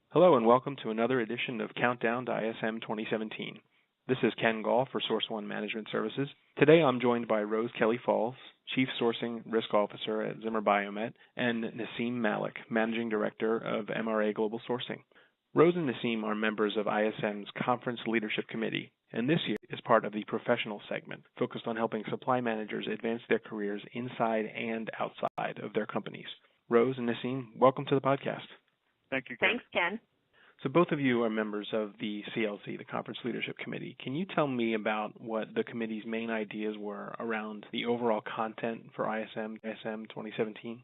Hello and welcome to another edition of Countdown to ISM 2017. This is Ken Gall for Source One Management Services. Today I'm joined by Rose Kelly-Falls, Chief Sourcing Risk Officer at Zimmer Biomet, and Naseem Malik, Managing Director of MRA Global Sourcing. Rose and Naseem are members of ISM's Conference Leadership Committee, and this year is part of the professional segment, focused on helping supply managers advance their careers inside and outside of their companies. Rose and Naseem, welcome to the podcast. Thank you, Ken. Thanks, Ken. So both of you are members of the CLC, the Conference Leadership Committee. Can you tell me about what the committee's main ideas were around the overall content for ISM 2017?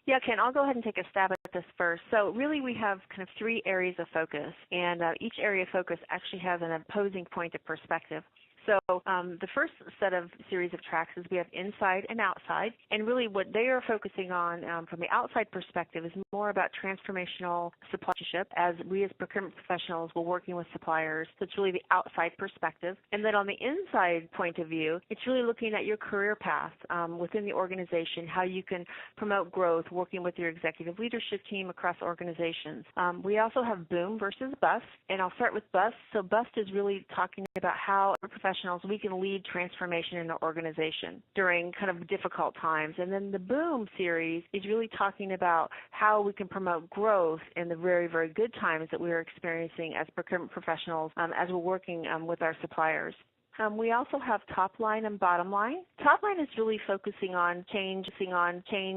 Yeah, Ken, I'll go ahead and take a stab at this first. So really we have kind of three areas of focus, and each area of focus actually has an opposing point of perspective. So the first set of series of tracks is we have inside and outside, and really what they are focusing on from the outside perspective is more about transformational supplyship as we as procurement professionals were working with suppliers. So it's really the outside perspective. And then on the inside point of view, it's really looking at your career path within the organization, how you can promote growth working with your executive leadership team across organizations. We also have boom versus bust, and I'll start with bust. So bust is really talking about how professionals we can lead transformation in the organization during kind of difficult times. And then the boom series is really talking about how we can promote growth in the very, very good times that we are experiencing as procurement professionals as we're working with our suppliers. We also have top line and bottom line. Top line is really focusing on change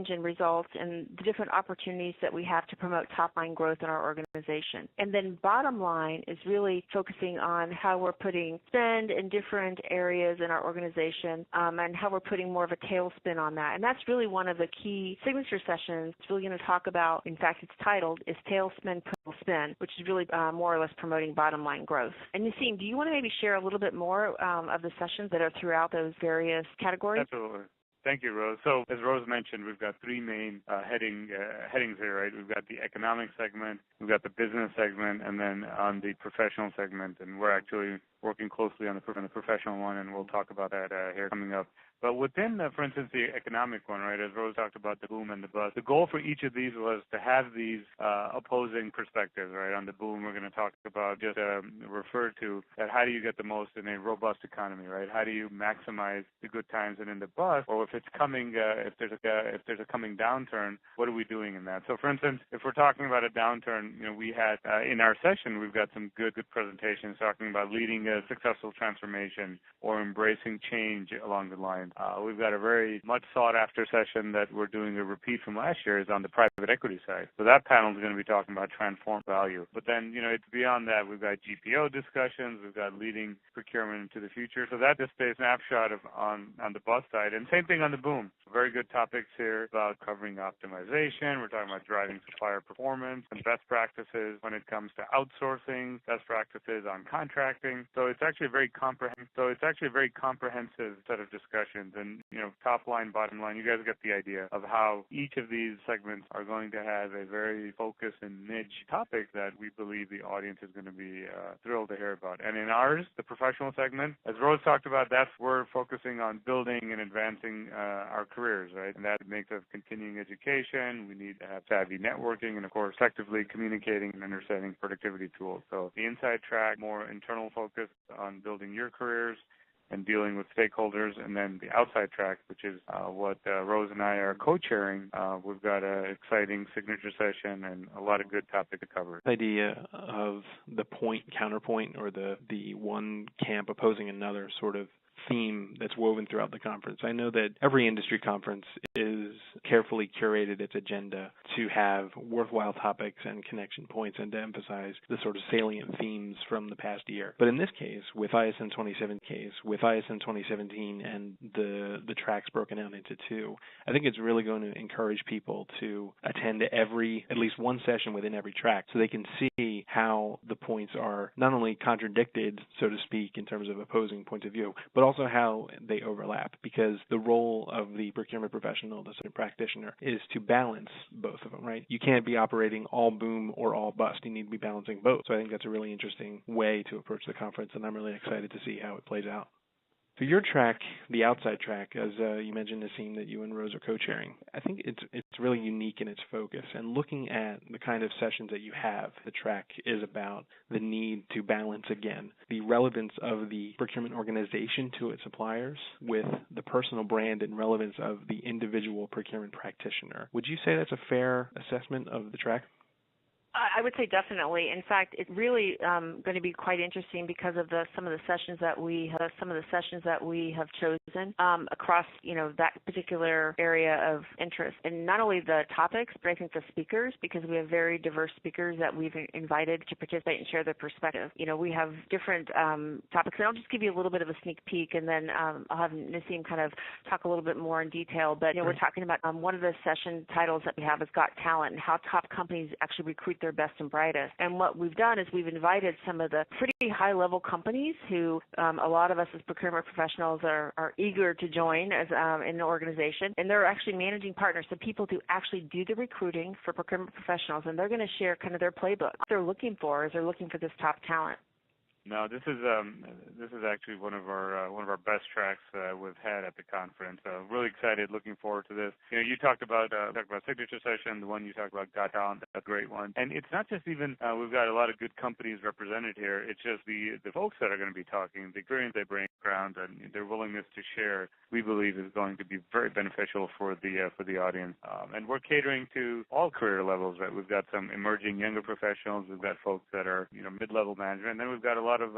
and results and the different opportunities that we have to promote top line growth in our organization. And then bottom line is really focusing on how we're putting spend in different areas in our organization and how we're putting more of a tailspin on that. And that's really one of the key signature sessions. It's really going to talk about, in fact, it's titled, is Tailspin, Spin, which is really more or less promoting bottom line growth. And Naseem, do you want to maybe share a little bit more of the sessions that are throughout those various categories? Absolutely. Thank you, Rose. So as Rose mentioned, we've got three main headings here, right? We've got the economic segment, we've got the business segment, and then on the professional segment. And we're actually working closely on the professional one, and we'll talk about that here coming up. But within, for instance, the economic one, right, as Rose talked about the boom and the bust, the goal for each of these was to have these opposing perspectives, right? On the boom, we're going to talk about just refer to that how do you get the most in a robust economy, right? How do you maximize the good times? And in the bust, or if it's coming, if there's a coming downturn, what are we doing in that? So, for instance, if we're talking about a downturn, we had in our session, we've got some good presentations talking about leading a successful transformation or embracing change along the line. We've got a very much sought-after session that we're doing a repeat from last year is on the private equity side. So that panel is going to be talking about transform value. But then, it's beyond that. We've got GPO discussions. We've got leading procurement into the future. So that just a snapshot of on the bust side. And same thing on the boom. Very good topics here about covering optimization. We're talking about driving supplier performance and best practices when it comes to outsourcing, best practices on contracting. So it's actually a very comprehensive set of discussions. And, top line, bottom line, you guys get the idea of how each of these segments are going to have a very focused and niche topic that we believe the audience is going to be thrilled to hear about. And in ours, the professional segment, as Rose talked about, we're focusing on building and advancing our careers, right? And that makes us continuing education. We need to have savvy networking and, of course, effectively communicating and understanding productivity tools. So the inside track, more internal focus on building your careers and dealing with stakeholders, and then the outside track, which is what Rose and I are co-chairing. We've got an exciting signature session and a lot of good topic to cover. The idea of the counterpoint, or the one camp opposing another sort of theme that's woven throughout the conference. I know that every industry conference is carefully curated its agenda to have worthwhile topics and connection points and to emphasize the sort of salient themes from the past year. But in this case, with ISM 2017 and the tracks broken out into two, I think it's really going to encourage people to attend at least one session within every track so they can see how the points are not only contradicted, so to speak, in terms of opposing points of view, but also how they overlap, because the role of the procurement professional, the practitioner, is to balance both of them, right? You can't be operating all boom or all bust. You need to be balancing both. So I think that's a really interesting way to approach the conference, and I'm really excited to see how it plays out. So your track, the outside track, as you mentioned, Naseem, that you and Rose are co-chairing, I think it's really unique in its focus. And looking at the kind of sessions that you have, the track is about the need to balance, again, the relevance of the procurement organization to its suppliers with the personal brand and relevance of the individual procurement practitioner. Would you say that's a fair assessment of the track? I would say definitely. In fact, it's really going to be quite interesting because of some of the sessions that we have chosen across that particular area of interest, and not only the topics, but I think the speakers, because we have very diverse speakers that we've invited to participate and share their perspective. We have different topics, and I'll just give you a little bit of a sneak peek, and then I'll have Naseem kind of talk a little bit more in detail. But we're talking about one of the session titles that we have is Got Talent, and how top companies actually recruit their best and brightest. And what we've done is we've invited some of the pretty high-level companies who a lot of us as procurement professionals are eager to join as in the organization, and they're actually managing partners, the people who actually do the recruiting for procurement professionals, and they're going to share kind of their playbook. What they're looking for is they're looking for this top talent. No, this is actually one of our best tracks we've had at the conference. Really excited, looking forward to this. You talked about signature session, the one you talked about, Got Talent, that's a great one. And it's not just even we've got a lot of good companies represented here. It's just the folks that are going to be talking, the experience they bring around, and their willingness to share. We believe is going to be very beneficial for the audience. And we're catering to all career levels. Right, we've got some emerging younger professionals. We've got folks that are mid-level management, and then we've got a lot of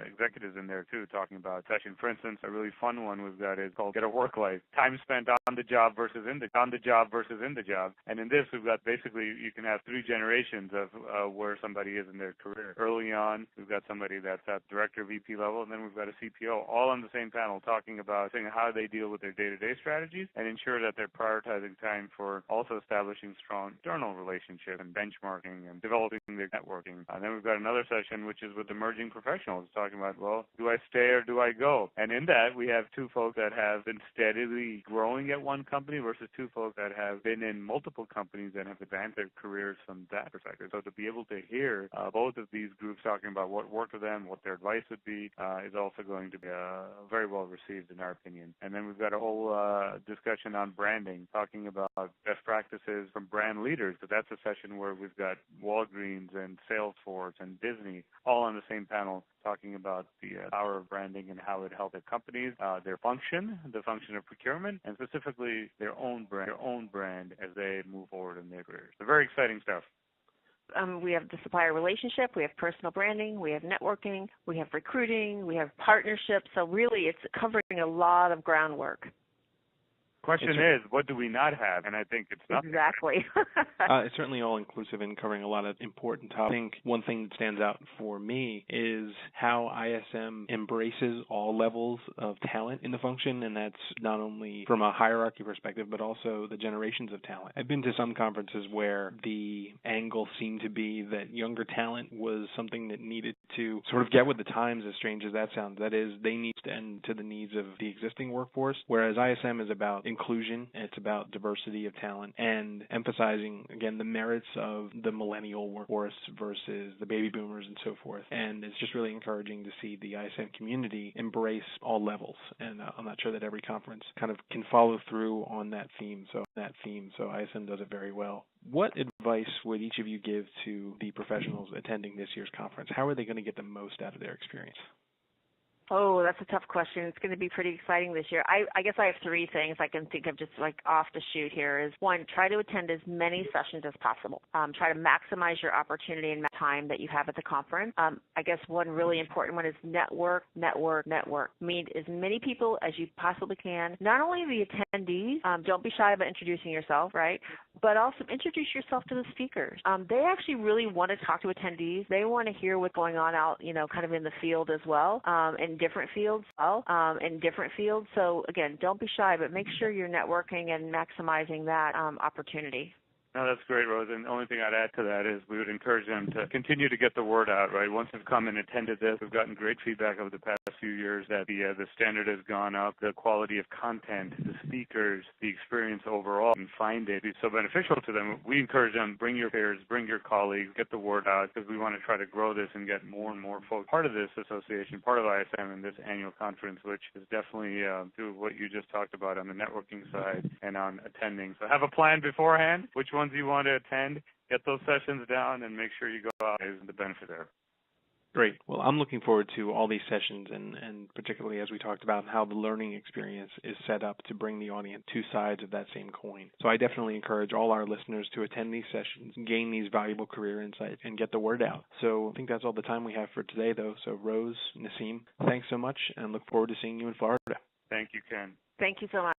executives in there too, talking about session. For instance, a really fun one we've got is called Get a Work Life: Time Spent on the Job versus in the job. And in this, we've got basically you can have three generations of where somebody is in their career. Early on, we've got somebody that's at director, VP level, and then we've got a CPO, all on the same panel, talking about how they deal with their day-to-day strategies and ensure that they're prioritizing time for also establishing strong external relationships and benchmarking and developing their networking. And then we've got another session which is with emerging professionals, talking about, well, do I stay or do I go? And in that, we have two folks that have been steadily growing at one company versus two folks that have been in multiple companies and have advanced their careers from that perspective. So to be able to hear both of these groups talking about what worked for them, what their advice would be, is also going to be very well received in our opinion. And then we've got a whole discussion on branding, talking about best practices from brand leaders. So that's a session where we've got Walgreens and Salesforce and Disney all on the same panel talking about the power of branding and how it helps their companies, their function, the function of procurement, and specifically their own brand as they move forward in their careers. So very exciting stuff. We have the supplier relationship, we have personal branding, we have networking, we have recruiting, we have partnerships. So really it's covering a lot of groundwork. Question is, what do we not have? And I think it's nothing. Exactly. It's certainly all-inclusive in covering a lot of important topics. I think one thing that stands out for me is how ISM embraces all levels of talent in the function, and that's not only from a hierarchy perspective, but also the generations of talent. I've been to some conferences where the angle seemed to be that younger talent was something that needed to sort of get with the times, as strange as that sounds. That is, they need to end to the needs of the existing workforce, whereas ISM is about inclusion, and it's about diversity of talent, and emphasizing, again, the merits of the millennial workforce versus the baby boomers and so forth. And it's just really encouraging to see the ISM community embrace all levels. And I'm not sure that every conference kind of can follow through on that theme. So ISM does it very well. What advice would each of you give to the professionals attending this year's conference? How are they going to get the most out of their experience? Oh, that's a tough question. It's going to be pretty exciting this year. I guess I have three things I can think of just like off the shoot here is, one, try to attend as many sessions as possible. Try to maximize your opportunity and time that you have at the conference. I guess one really important one is network. Meet as many people as you possibly can. Not only the attendees, don't be shy about introducing yourself, right? But also introduce yourself to the speakers. They actually really want to talk to attendees. They want to hear what's going on out, kind of in the field as well, in different fields. So again, don't be shy, but make sure you're networking and maximizing that opportunity. No, that's great, Rose. And the only thing I'd add to that is we would encourage them to continue to get the word out, right? Once they've come and attended this, we've gotten great feedback over the past few years that the standard has gone up, the quality of content, the speakers, the experience overall, and find it so beneficial to them. We encourage them, bring your peers, bring your colleagues, get the word out, because we want to try to grow this and get more and more folks part of this association, part of ISM in this annual conference, which is definitely through what you just talked about on the networking side and on attending. So have a plan beforehand, which ones you want to attend, get those sessions down, and make sure you go out is the benefit there. Great. Well, I'm looking forward to all these sessions and particularly as we talked about how the learning experience is set up to bring the audience two sides of that same coin. So I definitely encourage all our listeners to attend these sessions, gain these valuable career insights, and get the word out. So I think that's all the time we have for today, though. So Rose, Naseem, thanks so much, and look forward to seeing you in Florida. Thank you, Ken. Thank you so much.